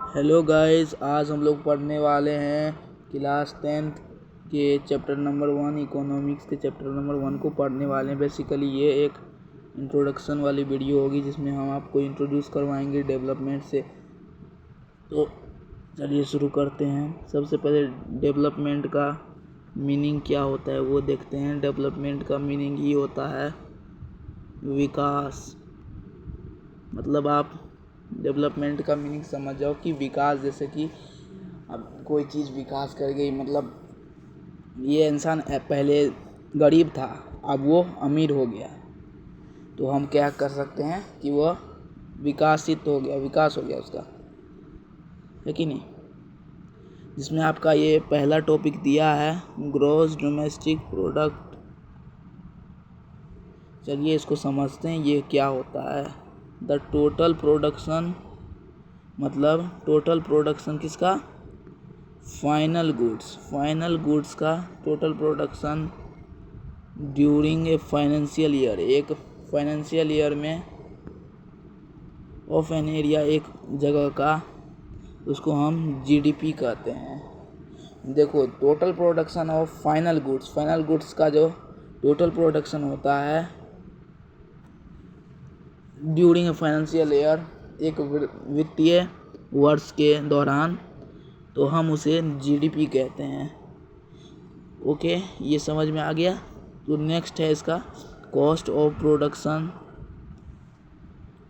Hello guys, आज हम लोग पढ़ने वाले हैं क्लास 10th के चैप्टर नंबर 1 इकोनॉमिक्स के चैप्टर नंबर 1 को पढ़ने वाले हैं। बेसिकली ये एक इंट्रोडक्शन वाली वीडियो होगी जिसमें हम आपको इंट्रोड्यूस करवाएंगे डेवलपमेंट से। तो चलिए शुरू करते हैं। सबसे पहले डेवलपमेंट का मीनिंग क्या होता है वो देखते हैं। डेवलपमेंट का मीनिंग ही होता है विकास। मतलब आप डेवलपमेंट का मीनिंग समझ जाओ कि विकास, जैसे कि अब कोई चीज़ विकास कर गई, मतलब ये इंसान पहले गरीब था, अब वो अमीर हो गया, तो हम क्या कर सकते हैं कि वह विकासित हो गया, विकास हो गया उसका, है कि नहीं। जिसमें आपका ये पहला टॉपिक दिया है ग्रॉस डोमेस्टिक प्रोडक्ट। चलिए इसको समझते हैं, ये क्या होता है। द टोटल प्रोडक्शन, मतलब टोटल प्रोडक्शन किसका? फाइनल गुड्स का total production during a financial year, एक फाइनेंशियल ईयर में ऑफ एन एरिया, एक जगह का, उसको हम जीडीपी कहते हैं। देखो, total production of final goods का जो टोटल प्रोडक्शन होता है ड्यूरिंग ए फाइनेंशियल ईयर, एक वित्तीय वर्ष के दौरान, तो हम उसे जीडीपी कहते हैं। ओके, ये समझ में आ गया। तो नेक्स्ट है इसका कॉस्ट ऑफ प्रोडक्शन,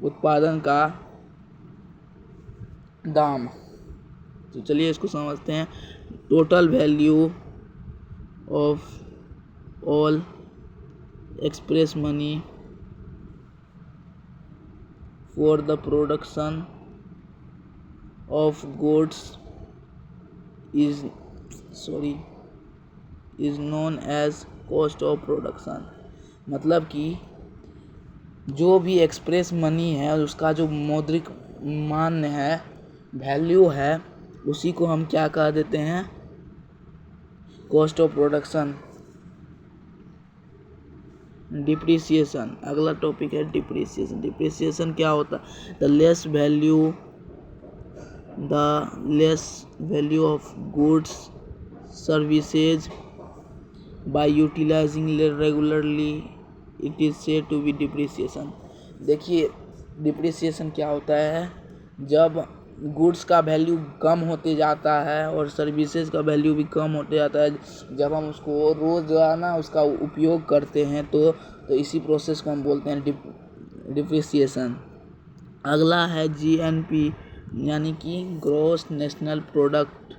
उत्पादन का दाम। तो चलिए इसको समझते हैं। Total value of all express money for the production of goods is known as cost of production. मतलब कि जो भी एक्सप्रेस मनी है, उसका जो मौद्रिक मान है, वैल्यू है, उसी को हम क्या कह देते हैं? Cost of production. डिप्रिसिएशन, अगला टॉपिक है डिप्रिसिएशन। डिप्रिसिएशन क्या होता है? The less value of goods services by utilising regularly, it is said to be depreciation. देखिए, डिप्रिसिएशन क्या होता है? जब गुड्स का वैल्यू कम होते जाता है और सर्विसेज का वैल्यू भी कम होते जाता है, जब हम उसको रोज़ाना उसका उपयोग करते हैं, तो इसी प्रोसेस को हम बोलते हैं डिप्रिसिएशन। अगला है जीएनपी, यानी कि gross national product.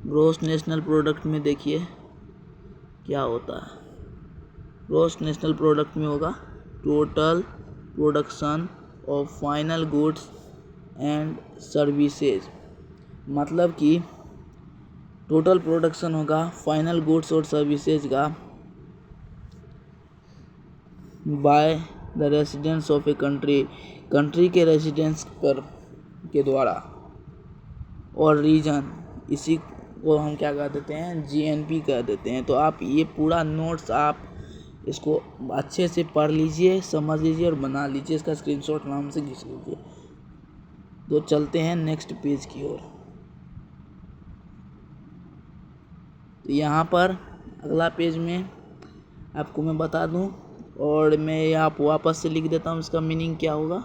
Gross national product में देखिए क्या होता है। ग्रॉस नेशनल प्रोडक्ट में होगा total production of final goods and services. मतलब कि टोटल प्रोडक्शन होगा फाइनल गुड्स और सर्विसेज का by the residents of a country के रेसिडेंट्स पर के द्वारा, और रीजन, इसी को हम क्या कह देते हैं? जीएनपी कह देते हैं। तो आप ये पूरा नोट्स आप इसको अच्छे से पढ़ लीजिए, समझ लीजिए और बना लीजिए, इसका स्क्रीनशॉट आराम से खींच लीजिए। तो चलते हैं नेक्स्ट पेज की ओर। तो यहाँ पर अगला पेज में आपको मैं बता दूं, और मैं यहाँ वापस से लिख देता हूँ इसका मीनिंग क्या होगा।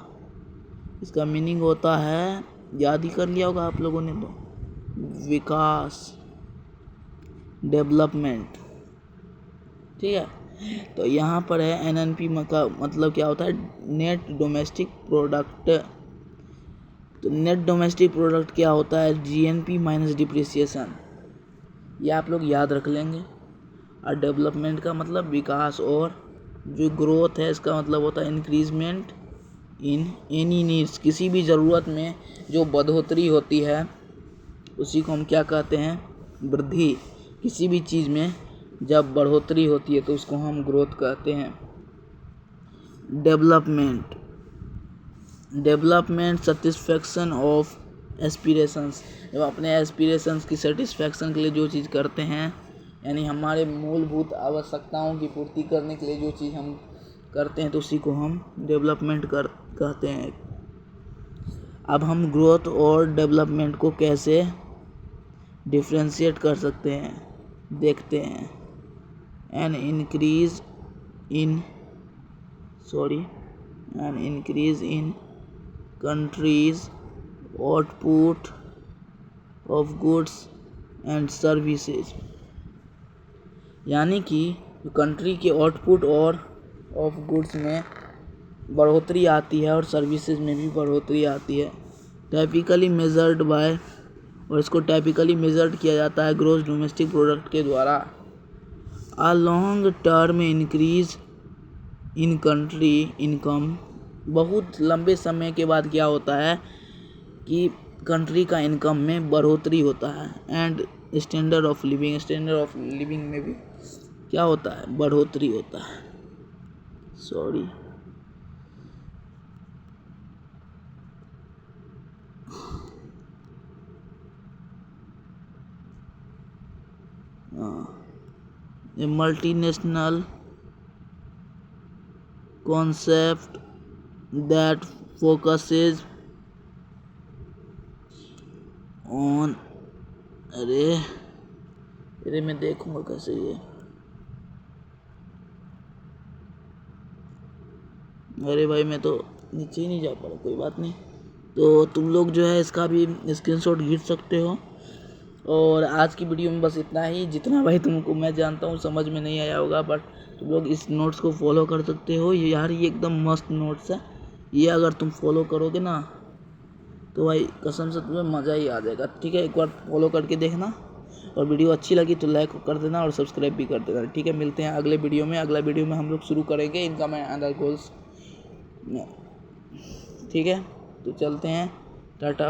इसका मीनिंग होता है, याद ही कर लिया होगा आप लोगों ने, तो विकास, डेवलपमेंट, ठीक है। तो यहाँ पर है एनएनपी का मतलब क्या होता है? Net domestic product. तो नेट डोमेस्टिक प्रोडक्ट क्या होता है? GNP minus depreciation. ये आप लोग याद रख लेंगे। और डेवलपमेंट का मतलब विकास, और जो ग्रोथ है इसका मतलब होता है इंक्रीजमेंट इन एनी नीड्स, किसी भी ज़रूरत में जो बढ़ोतरी होती है उसी को हम क्या कहते हैं? वृद्धि। किसी भी चीज़ में जब बढ़ोतरी होती है तो उसको हम ग्रोथ कहते हैं। Development satisfaction of aspirations. जब अपने एस्पिरेशंस की सेटिस्फेक्शन के लिए जो चीज़ करते हैं, यानी हमारे मूलभूत आवश्यकताओं की पूर्ति करने के लिए जो चीज़ हम करते हैं, तो उसी को हम डेवलपमेंट कहते हैं। अब हम ग्रोथ और डेवलपमेंट को कैसे डिफ्रेंशिएट कर सकते हैं देखते हैं। An increase in countries output of goods and services, यानी कि कंट्री के आउटपुट और ऑफ गुड्स में बढ़ोतरी आती है और सर्विसेज में भी बढ़ोतरी आती है। टाइपिकली मेजर्ड बाय, और इसको टाइपिकली मेजर्ड किया जाता है ग्रोस डोमेस्टिक प्रोडक्ट के द्वारा। A long term increase in country income, बहुत लंबे समय के बाद क्या होता है कि कंट्री का इनकम में बढ़ोतरी होता है। एंड स्टैंडर्ड ऑफ लिविंग में भी क्या होता है, बढ़ोतरी होता है। A multinational concept that focuses on अरे मैं देखूंगा कैसे ये, अरे भाई मैं तो नीचे ही नहीं जा पा रहा, कोई बात नहीं। तो तुम लोग जो है इसका भी स्क्रीनशॉट खींच सकते हो। और आज की वीडियो में बस इतना ही। जितना भाई तुमको मैं जानता हूँ समझ में नहीं आया होगा, बट तुम लोग इस नोट्स को फॉलो कर सकते हो। ये यार ये एकदम मस्त नोट्स है, ये अगर तुम फॉलो करोगे ना तो भाई कसम से तुम्हें मज़ा ही आ जाएगा। ठीक है, एक बार फॉलो करके देखना, और वीडियो अच्छी लगी तो लाइक कर देना और सब्सक्राइब भी कर देना। ठीक है, मिलते हैं अगले वीडियो में। अगला वीडियो में हम लोग शुरू करेंगे इनकम एंड अदर गोल्स। ठीक है, तो चलते हैं, टाटा।